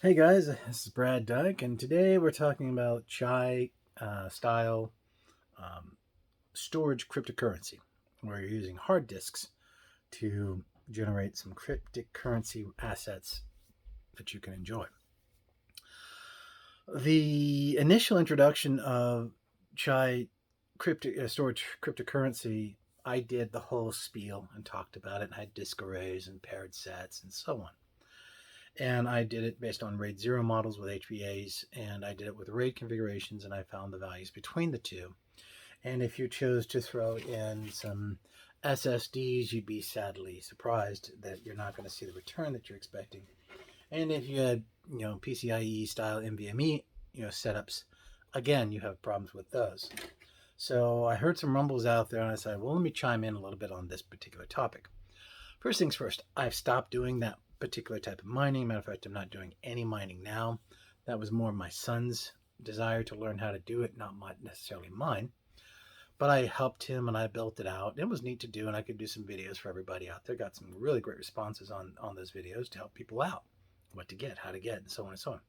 Hey guys, this is Brad Dyke, and today we're talking about Chai style um, storage cryptocurrency, where you're using hard disks to generate some cryptocurrency assets that you can enjoy. The initial introduction of Chai storage cryptocurrency, I did the whole spiel and talked about it, and had disk arrays and paired sets and so on. And I did it based on RAID 0 models with HBAs, and I did it with RAID configurations, and I found the values between the two. And if you chose to throw in some SSDs, you'd be sadly surprised that you're not going to see the return that you're expecting. And if you had, PCIe style NVMe, setups, again, you have problems with those. So I heard some rumbles out there, and I said, well, let me chime in a little bit on this particular topic. First things first, I've stopped doing that particular type of mining. Matter of fact, I'm not doing any mining now. That was more my son's desire to learn how to do it, not necessarily mine. But I helped him and I built it out. It was neat to do, and I could do some videos for everybody out there. Got some really great responses on those videos to help people out, what to get, how to get, and so on and so on.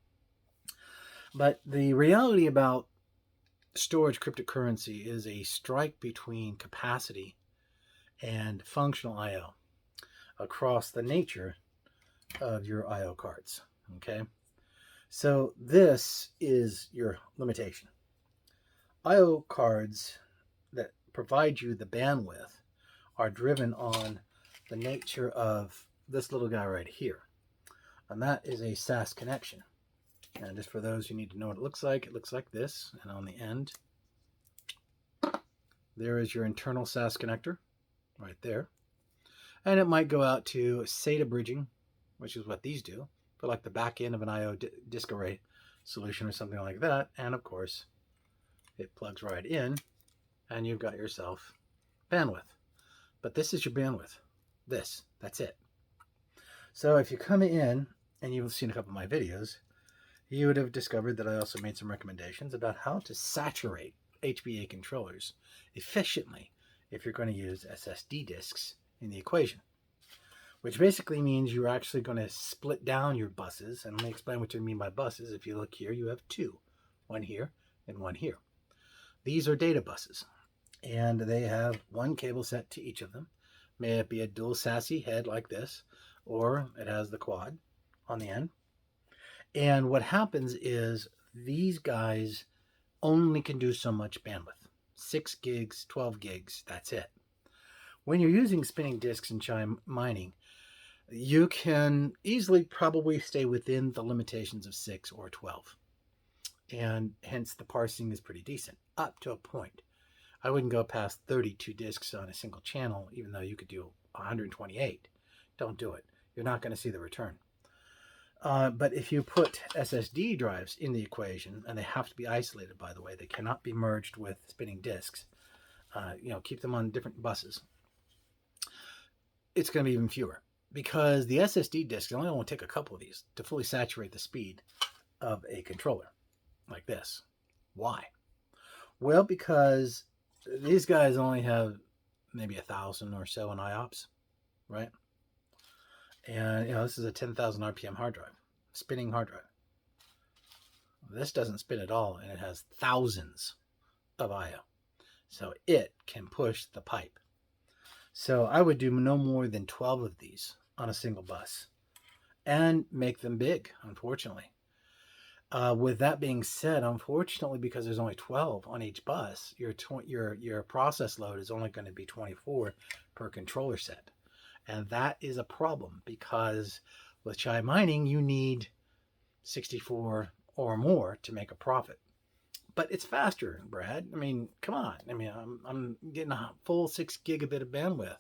But the reality about storage cryptocurrency is a strike between capacity and functional I/O across the nature of your I/O cards. Okay, so this is your limitation. I/O cards that provide you the bandwidth are driven on the nature of this little guy right here, and that is a SAS connection. And just for those who need to know what it looks like this, and on the end there is your internal SAS connector right there, and it might go out to SATA bridging, which is what these do, for like the back end of an I/O disk array solution or something like that. And of course, it plugs right in, and you've got yourself bandwidth. But this is your bandwidth. That's it. So if you come in, and you've seen a couple of my videos, you would have discovered that I also made some recommendations about how to saturate HBA controllers efficiently if you're going to use SSD disks in the equation. Which basically means you're actually going to split down your buses. And let me explain what you mean by buses. If you look here, you have two, one here and one here. These are data buses, and they have one cable set to each of them. May it be a dual SASE head like this, or it has the quad on the end. And what happens is these guys only can do so much bandwidth. 6 gigs, 12 gigs, that's it. When you're using spinning disks and Chai mining, you can easily probably stay within the limitations of 6 or 12. And hence the parsing is pretty decent, up to a point. I wouldn't go past 32 disks on a single channel, even though you could do 128. Don't do it. You're not going to see the return. But if you put SSD drives in the equation, and they have to be isolated, by the way, they cannot be merged with spinning disks, keep them on different buses, it's going to be even fewer. Because the SSD disk only will take a couple of these to fully saturate the speed of a controller like this. Why? Well, because these guys only have maybe 1,000 or so in IOPS, right? And this is a 10,000 RPM hard drive, spinning hard drive. This doesn't spin at all, and it has thousands of I/O, so it can push the pipe. So I would do no more than 12 of these on a single bus and make them big, unfortunately. With that being said, unfortunately, because there's only 12 on each bus, your process load is only going to be 24 per controller set. And that is a problem, because with Chai mining, you need 64 or more to make a profit. But it's faster, Brad. I mean, come on. I mean, I'm getting a full 6 gigabit of bandwidth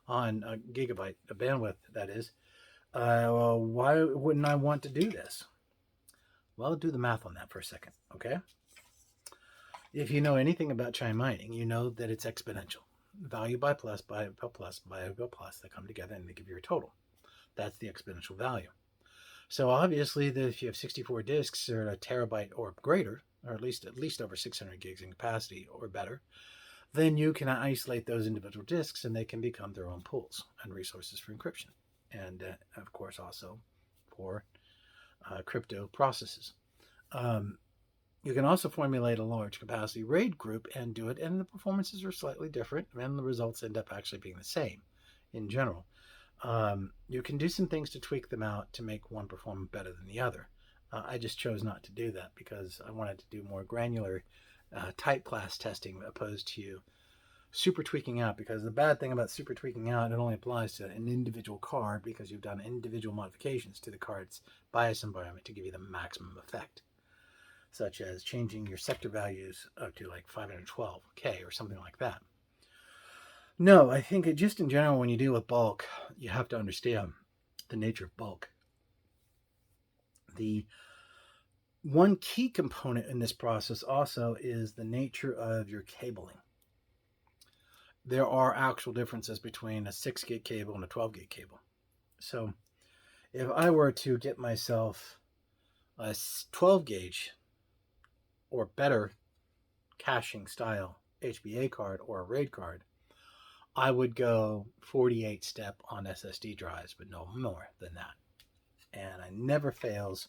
on a gigabyte of bandwidth, that is. Well, why wouldn't I want to do this? Well, do the math on that for a second, okay? If you know anything about Chai mining, you know that it's exponential. Value by plus, by plus, by plus, they come together and they give you a total. That's the exponential value. So obviously, if you have 64 disks or a terabyte or greater, or at least over 600 gigs in capacity or better, then you can isolate those individual disks, and they can become their own pools and resources for encryption. And of course, also for crypto processes. Um, you can also formulate a large capacity RAID group and do it, and the performances are slightly different, and the results end up actually being the same in general. You can do some things to tweak them out to make one perform better than the other. I just chose not to do that because I wanted to do more granular type class testing opposed to super tweaking out, because the bad thing about super tweaking out, it only applies to an individual card because you've done individual modifications to the card's BIOS environment to give you the maximum effect, such as changing your sector values up to like 512K or something like that. No, I think it just in general, when you deal with bulk, you have to understand the nature of bulk. The one key component in this process also is the nature of your cabling. There are actual differences between a 6 gig cable and a 12 gig cable. So if I were to get myself a 12 gauge or better caching style HBA card or a RAID card, I would go 48 step on SSD drives, but no more than that. And it never fails.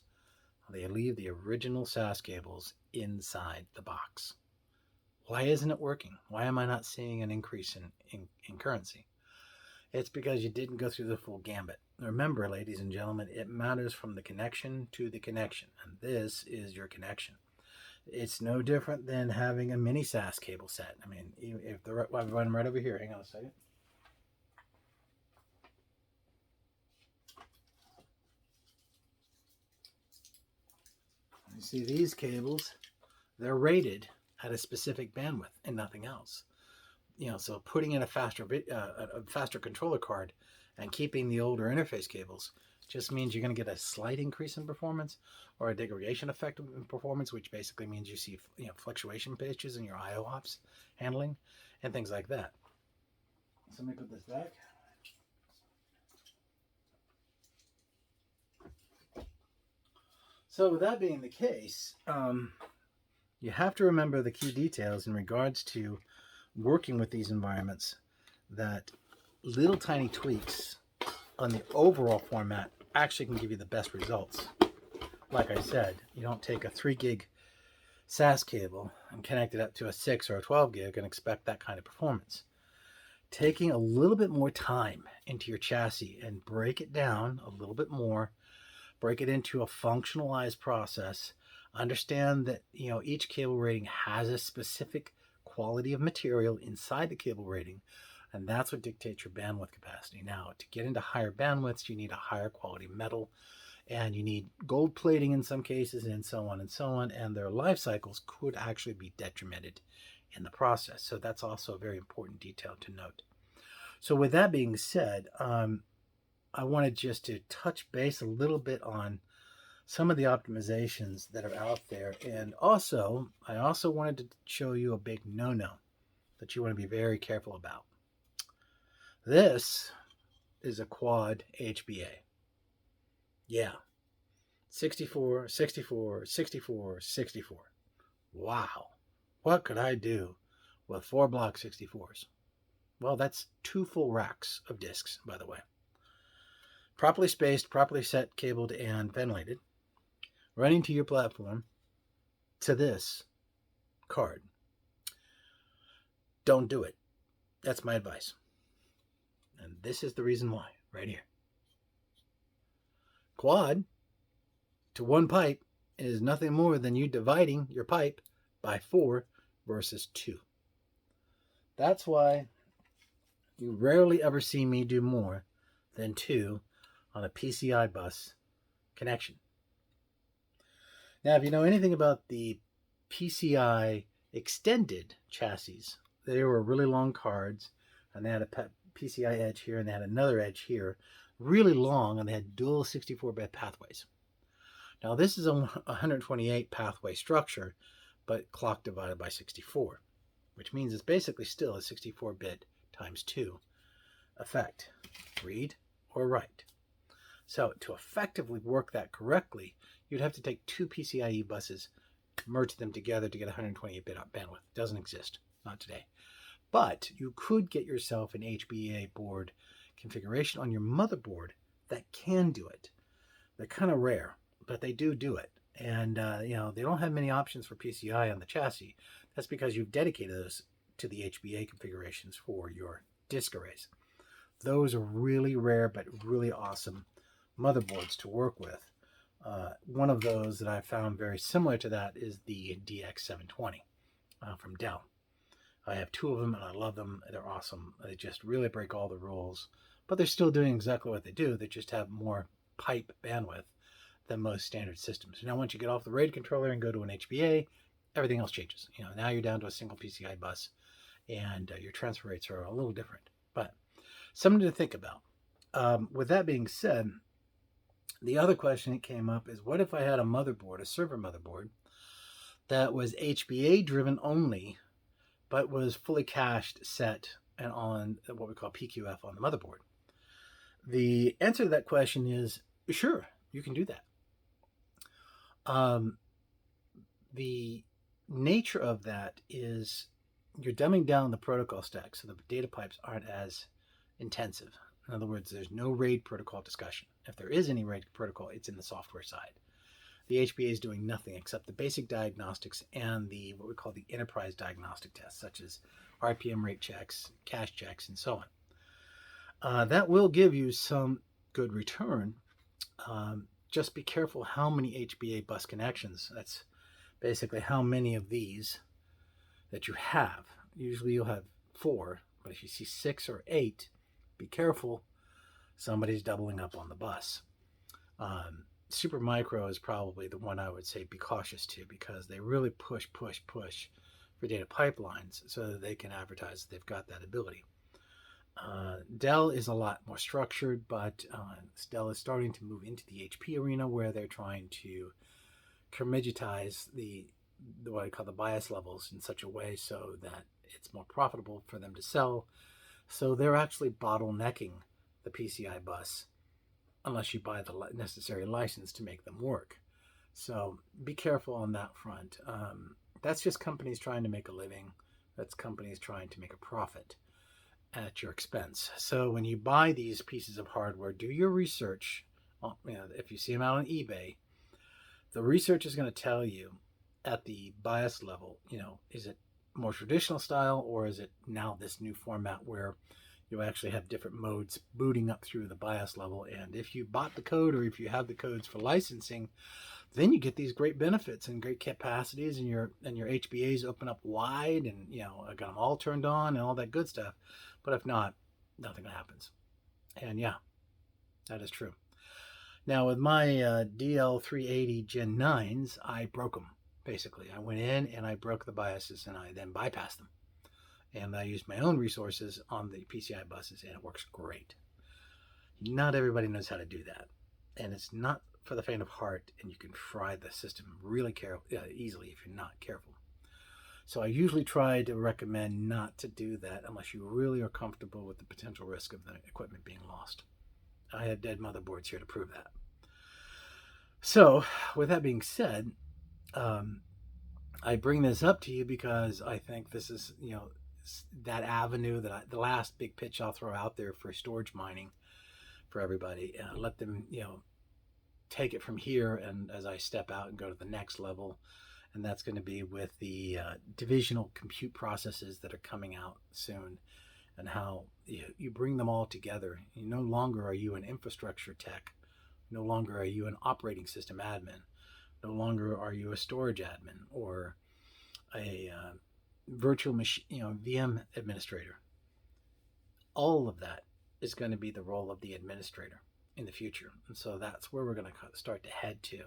They leave the original SAS cables inside the box. Why isn't it working? Why am I not seeing an increase in currency? It's because you didn't go through the full gambit. Remember, ladies and gentlemen, it matters from the connection to the connection, and this is your connection. It's no different than having a mini SAS cable set. I mean, if I've run right over here. Hang on a second. You see these cables, they're rated at a specific bandwidth and nothing else. So putting in a faster controller card and keeping the older interface cables just means you're going to get a slight increase in performance or a degradation effect in performance, which basically means you see fluctuation pitches in your IO ops handling and things like that. So let me put this back. So with that being the case, you have to remember the key details in regards to working with these environments, that little tiny tweaks on the overall format actually can give you the best results. Like I said, you don't take a 3 gig SAS cable and connect it up to a 6 or a 12 gig and expect that kind of performance. Taking a little bit more time into your chassis and break it down a little bit more, break it into a functionalized process, understand that each cable rating has a specific quality of material inside the cable rating, and that's what dictates your bandwidth capacity. Now, to get into higher bandwidths, you need a higher quality metal, and you need gold plating in some cases, and so on and so on, and their life cycles could actually be detrimented in the process. So that's also a very important detail to note. So with that being said, I wanted just to touch base a little bit on some of the optimizations that are out there. And also, I also wanted to show you a big no-no that you want to be very careful about. This is a quad HBA. Yeah. 64, 64, 64, 64. Wow. What could I do with 4 block 64s? Well, that's 2 full racks of discs, by the way. Properly spaced, properly set, cabled, and ventilated, running to your platform to this card. Don't do it. That's my advice. And this is the reason why, right here. Quad to 1 pipe is nothing more than you dividing your pipe by 4 versus 2. That's why you rarely ever see me do more than 2 on a PCI bus connection. Now, if you know anything about the PCI extended chassis, they were really long cards, and they had a PCI edge here, and they had another edge here, really long, and they had dual 64-bit pathways. Now, this is a 128 pathway structure, but clock divided by 64, which means it's basically still a 64-bit times 2 effect, read or write. So to effectively work that correctly, you'd have to take 2 PCIe buses, merge them together to get 128-bit bandwidth. It doesn't exist, not today. But you could get yourself an HBA board configuration on your motherboard that can do it. They're kind of rare, but they do it. And they don't have many options for PCI on the chassis. That's because you've dedicated those to the HBA configurations for your disk arrays. Those are really rare but really awesome motherboards to work with. One of those that I found very similar to that is the DX720 from Dell. I have two of them and I love them. They're awesome. They just really break all the rules, but they're still doing exactly what they do. They just have more pipe bandwidth than most standard systems. Now, once you get off the RAID controller and go to an HBA, everything else changes. Now you're down to a single PCI bus, and your transfer rates are a little different. But something to think about. With that being said, the other question that came up is, what if I had a motherboard, a server motherboard, that was HBA driven only, but was fully cached, set, and on what we call PQF on the motherboard? The answer to that question is, sure, you can do that. The nature of that is you're dumbing down the protocol stack so the data pipes aren't as intensive. In other words, there's no RAID protocol discussion. If there is any RAID protocol, it's in the software side. The HBA is doing nothing except the basic diagnostics and what we call the enterprise diagnostic tests, such as RPM rate checks, cache checks, and so on. That will give you some good return. Just be careful how many HBA bus connections. That's basically how many of these that you have. Usually you'll have 4, but if you see 6 or 8, be careful. Somebody's doubling up on the bus. Supermicro is probably the one I would say be cautious to, because they really push for data pipelines so that they can advertise that they've got that ability. Dell is a lot more structured, but Dell is starting to move into the HP arena, where they're trying to hermetize what I call the bias levels in such a way so that it's more profitable for them to sell. So they're actually bottlenecking the PCI bus unless you buy the necessary license to make them work. So be careful on that front. That's just companies trying to make a living. That's companies trying to make a profit at your expense. So when you buy these pieces of hardware, do your research. If you see them out on eBay, the research is going to tell you at the bias level, is it more traditional style, or is it now this new format where you actually have different modes booting up through the BIOS level? And if you bought the code, or if you have the codes for licensing, then you get these great benefits and great capacities, and your HBAs open up wide, and I got them all turned on and all that good stuff. But if not, nothing happens. And yeah, that is true. Now with my DL380 Gen 9s, I broke them. Basically, I went in and I broke the BIOSes, and I then bypassed them. And I used my own resources on the PCI buses, and it works great. Not everybody knows how to do that. And it's not for the faint of heart, and you can fry the system really easily if you're not careful. So I usually try to recommend not to do that unless you really are comfortable with the potential risk of the equipment being lost. I have dead motherboards here to prove that. So with that being said, I bring this up to you because I think this is, that avenue the last big pitch I'll throw out there for storage mining for everybody. Let them, take it from here, and as I step out and go to the next level, and that's going to be with the divisional compute processes that are coming out soon, and how you bring them all together. No longer are you an infrastructure tech. No longer are you an operating system admin. No longer are you a storage admin or a virtual machine, VM administrator. All of that is going to be the role of the administrator in the future. And so that's where we're going to start to head to.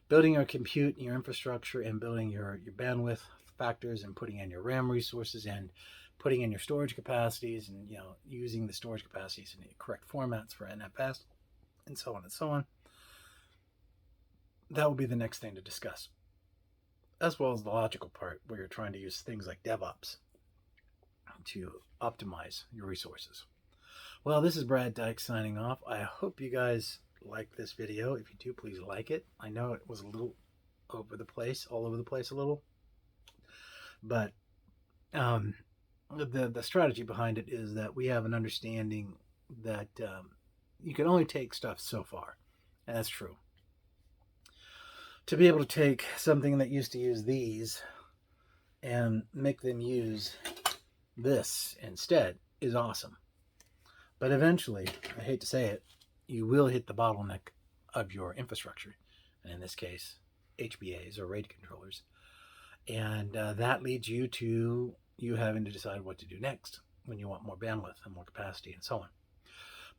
Building your compute and your infrastructure, and building your bandwidth factors, and putting in your RAM resources, and putting in your storage capacities, and using the storage capacities in the correct formats for NFS, and so on and so on. That will be the next thing to discuss, as well as the logical part where you're trying to use things like DevOps to optimize your resources. Well, this is Brad Dyke signing off. I hope you guys like this video. If you do, please like it. I know it was a little all over the place a little, but the strategy behind it is that we have an understanding that you can only take stuff so far, and that's true. to be able to take something that used to use these and make them use this instead is awesome. But eventually, I hate to say it, you will hit the bottleneck of your infrastructure, and in this case, HBAs or RAID controllers. And that leads you to you having to decide what to do next when you want more bandwidth and more capacity and so on.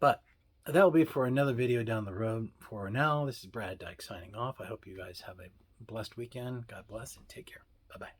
But that will be for another video down the road. For now, this is Brad Dyke signing off. I hope you guys have a blessed weekend. God bless and take care. Bye-bye.